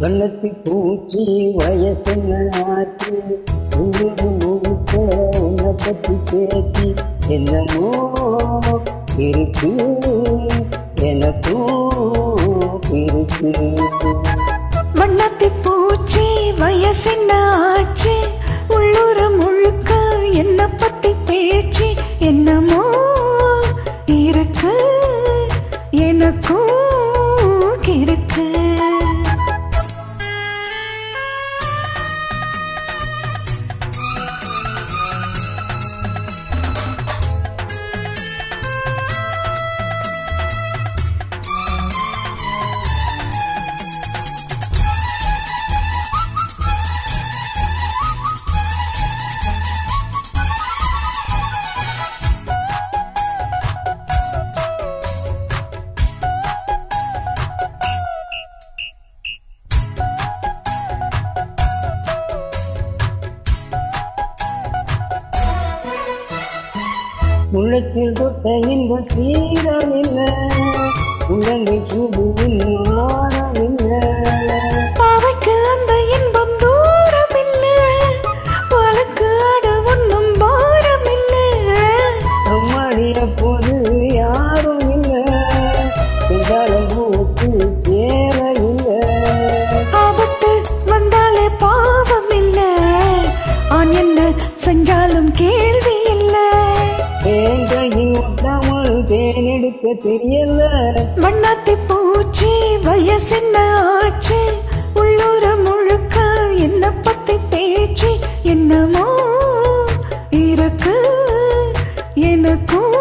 வண்ணத்தி பூச்சி வயசுன ஆச்சு முழுது முழுக்க உன்னை பத்தி பேச்சு என்னமோ இருக்கு எனக்கும் இருக்கு. வண்ணத்தி பூச்சி வயசுன ஆச்சு உள்ளூர முழுக்க என்ன பத்தி பேச்சு என்னமோ இருக்கு எனக்கும் இருக்கு. உள்ளத்தில் தொட்ட இன்ப தீரமில்லை உள்ளங்கை சூடுவின் மாறமில்லை. பாவைக்கு அந்த இன்பம் தூரமில்லை வழக்கு ஆட ஒன்றும் பாரமில்லை. அம்மாடிய போது யாரும் இல்லை செந்தாலும் பூத்து சேர இல்லை. ஆபத்து வந்தாலே பாவம் இல்லை ஆன் என்ன செஞ்சாலும் கேள்வி இல்லை. தேங்கையில் ஒட்டாமல் தேனெடுக்க தெரியல. வண்ணாத்தி பூச்சி வயசுன ஆச்சு உள்ளூர முழுக்க என்ன பத்தி பேச்சு என்னமோ இருக்கு எனக்கும்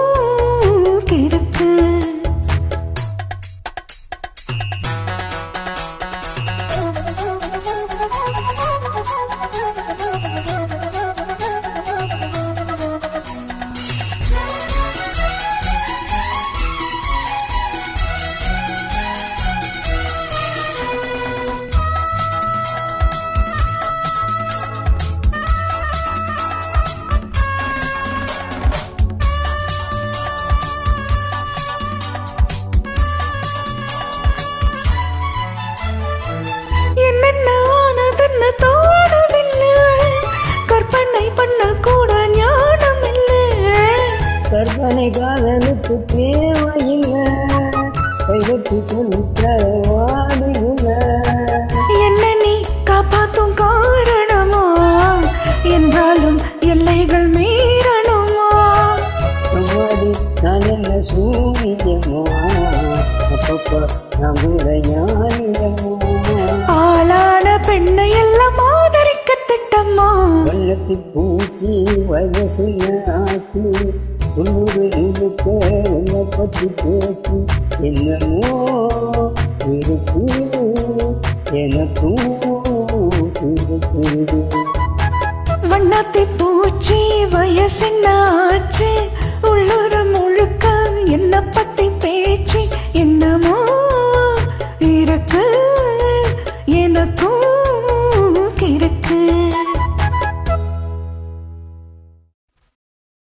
இருக்கு. என்னென்ன ஆனதுன்னு தோணவில்லை கற்பனை பண்ண கூட ஞானம் இல்லை. கற்பனை காதலுக்கு தேவையில்லை கைவற்றி சொல்லித்தரவாடு இல்லை. என்ன நீ காப்பாத்தும் காரணமா என்றாலும் எல்லைகள் மீறணுமா. அம்மாடி நான் என்ன சூரியமோ அப்பப்போ நான் கூட யாரிடமோ. ஆளான பெண்ணை எல்லாம் ஆதரிக்க திட்டமா. வண்ணத்தி பூச்சி வயசுல ஆச்சு உள்ளூர் முழுக்க உன்னை பற்றி பேச்சு என்னமோ இருக்கு எனக்கும் இருக்கு. வண்ணாத்தி பூச்சி வயசுன ஆச்சு